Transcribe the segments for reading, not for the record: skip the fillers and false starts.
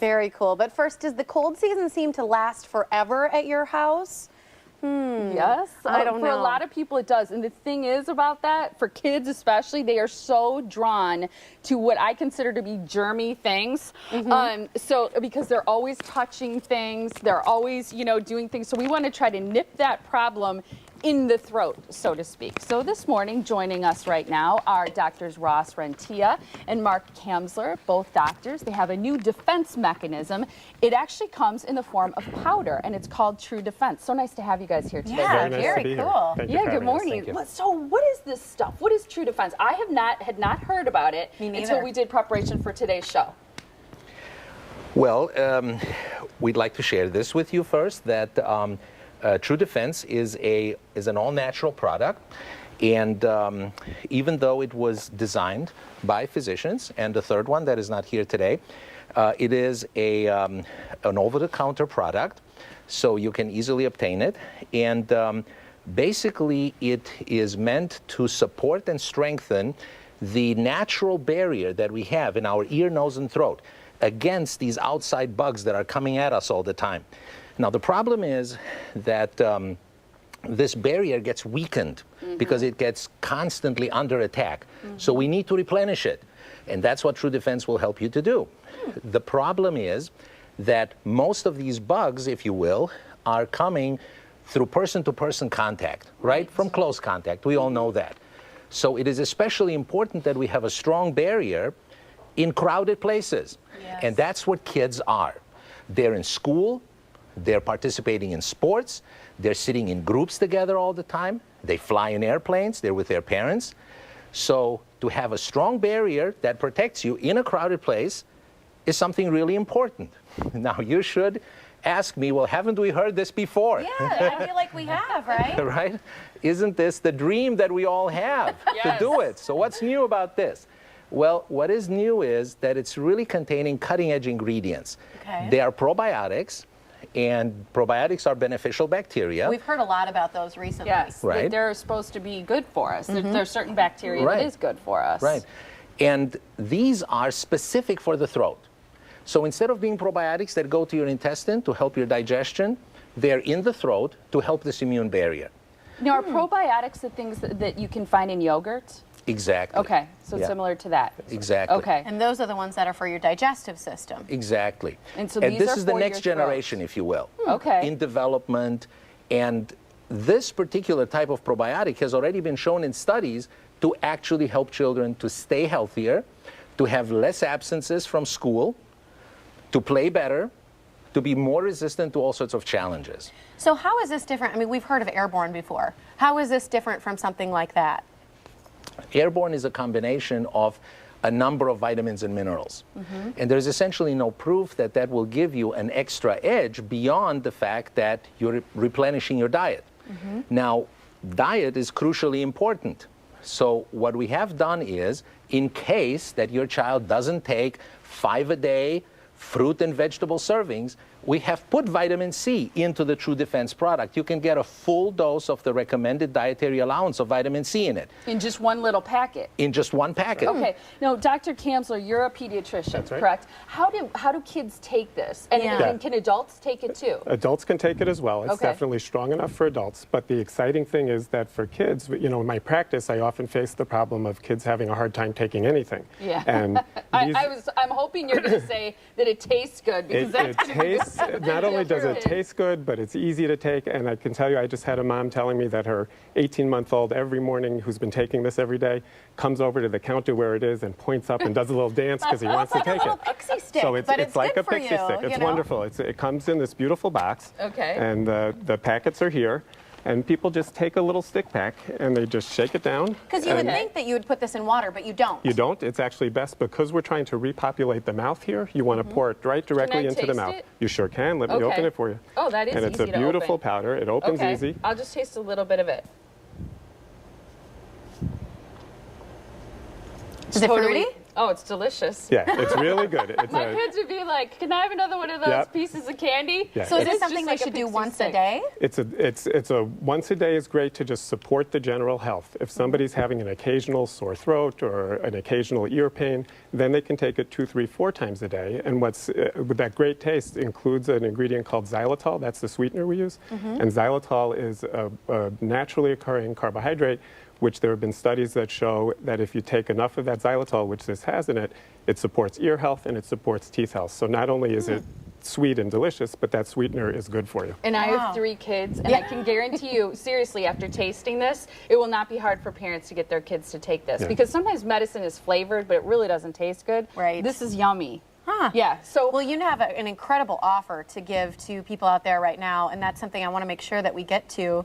Very cool. But first, does the cold season seem to last forever at your house? Yes, I don't for know. a lot of people it does. And the thing is about that, for kids especially, they are so drawn to what I consider to be germy things. So because they're always touching things, they're always, doing things. So we want to try to nip that problem in the throat, so to speak. So this morning, joining us right now are Doctors Ross Rentia and Mark Kamsler, both doctors. They have a new defense mechanism. It actually comes in the form of powder, and it's called True Defense. So nice to have you guys here today. Yeah, Very nice very to be here. cool. Thank you for Good having us. morning. Thank you. So what is this stuff? What is True Defense? I had not heard about it Me neither. until we did preparation for today's show. Well, we'd like to share this with you first, that True Defense is an all-natural product, and even though it was designed by physicians, and the third one that is not here today, it is an over-the-counter product, so you can easily obtain it, and basically it is meant to support and strengthen the natural barrier that we have in our ear, nose, and throat against these outside bugs that are coming at us all the time. Now, the problem is that this barrier gets weakened because it gets constantly under attack. So we need to replenish it. And that's what True Defense will help you to do. The problem is that most of these bugs, if you will, are coming through person-to-person contact, right? From close contact. We all know that. So it is especially important that we have a strong barrier in crowded places. Yes. And that's what kids are. They're in school. They're participating in sports. They're sitting in groups together all the time. They fly in airplanes. They're with their parents. So to have a strong barrier that protects you in a crowded place is something really important. Now, you should ask me, well, haven't we heard this before? Yeah, I feel like we have, right? Right? Isn't this the dream that we all have to do it? So what's new about this? Well, what is new is that it's really containing cutting-edge ingredients. Okay. They are probiotics. And probiotics are beneficial bacteria. We've heard a lot about those recently. Yes, Right. they're supposed to be good for us. There's certain bacteria Right. that is good for us. Right. And these are specific for the throat. So instead of being probiotics that go to your intestine to help your digestion, they're in the throat to help this immune barrier. Now, are probiotics the things that you can find in yogurt? Exactly. Okay, so Yeah. similar to that. Exactly. Okay. And those are the ones that are for your digestive system. Exactly. And so these this are is the for next your throat. generation, if you will. Okay. In development. And this particular type of probiotic has already been shown in studies to actually help children to stay healthier, to have less absences from school, to play better, to be more resistant to all sorts of challenges. So how is this different? I mean, we've heard of Airborne before. How is this different from something like that? Airborne is a combination of a number of vitamins and minerals. And there's essentially no proof that that will give you an extra edge beyond the fact that you're replenishing your diet. Now, diet is crucially important. So what we have done is, in case that your child doesn't take 5 a day fruit and vegetable servings, we have put vitamin C into the True Defense product. You can get a full dose of the recommended dietary allowance of vitamin C in it, In just one little packet. in just one packet. Okay. Now, Dr. Kamsler, you're a pediatrician, That's right. correct? How do kids take this? And, Yeah. and can adults take it too? Adults can take it as well. It's Okay. definitely strong enough for adults. But the exciting thing is that for kids, in my practice, I often face the problem of kids having a hard time taking anything. Yeah. And I'm hoping you're going to say that it tastes good because it that's tastes, not only does it taste good, but it's easy to take. And I can tell you, I just had a mom telling me that her 18-month-old every morning, who's been taking this every day, comes over to the counter where it is and points up and does a little dance because he wants to take It's like a it. little pixie stick, So it's but it's like good a for pixie you, stick. It's you know? wonderful. It comes in this beautiful box. Okay. And the packets are here. And people just take a little stick pack and they just shake it down. Because you would and think that you would put this in water, but you don't. You don't. It's actually best because we're trying to repopulate the mouth here. You want to pour it right directly into the taste mouth. it? You sure can. Let me Okay. open it for you. Oh, that is And it's easy a to beautiful open. powder. It opens Okay. easy. I'll just taste a little bit of it. Is it fruity? Oh, it's delicious. Yeah, it's really good. It's My kids would be like, "Can I have another one of those Yep. pieces of candy?" Yeah. So is It's this just something like they should do pixie once a stick. day? It's a once a day is great to just support the general health. If somebody's having an occasional sore throat or an occasional ear pain, then they can take it 2, 3, 4 times a day. And what's with that great taste includes an ingredient called xylitol. That's the sweetener we use. And xylitol is a naturally occurring carbohydrate, which there have been studies that show that if you take enough of that xylitol, which this has in it, it supports ear health and it supports teeth health. So not only is it sweet and delicious, but that sweetener is good for you. And I Wow. have 3 kids, and I can guarantee you, seriously, after tasting this, it will not be hard for parents to get their kids to take this. Yeah. Because sometimes medicine is flavored, but it really doesn't taste good. Right. This is yummy. Huh. Yeah. So Well, you have an incredible offer to give to people out there right now, and that's something I want to make sure that we get to,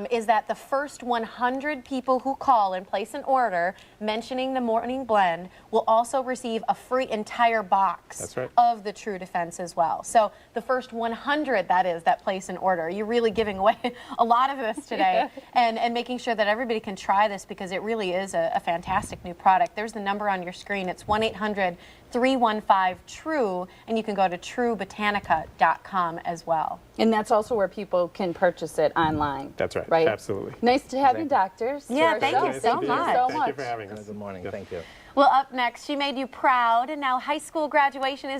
is that the first 100 people who call and place an order mentioning the Morning Blend will also receive a free entire box That's right. of the True Defense as well. So the first 100, that is, that place an order. You're really giving away a lot of this today and making sure that everybody can try this because it really is a fantastic new product. There's the number on your screen. It's 1-800-315-TRUE, and you can go to truebotanica.com as well. and that's also where people can purchase it online. That's right. Right. Absolutely. Nice to have you, doctors. to Yeah, our thank show. you so Thank much. You so Thank much. you for having us. Good morning. Yeah. Thank you. Well, up next, she made you proud, and now high school graduation is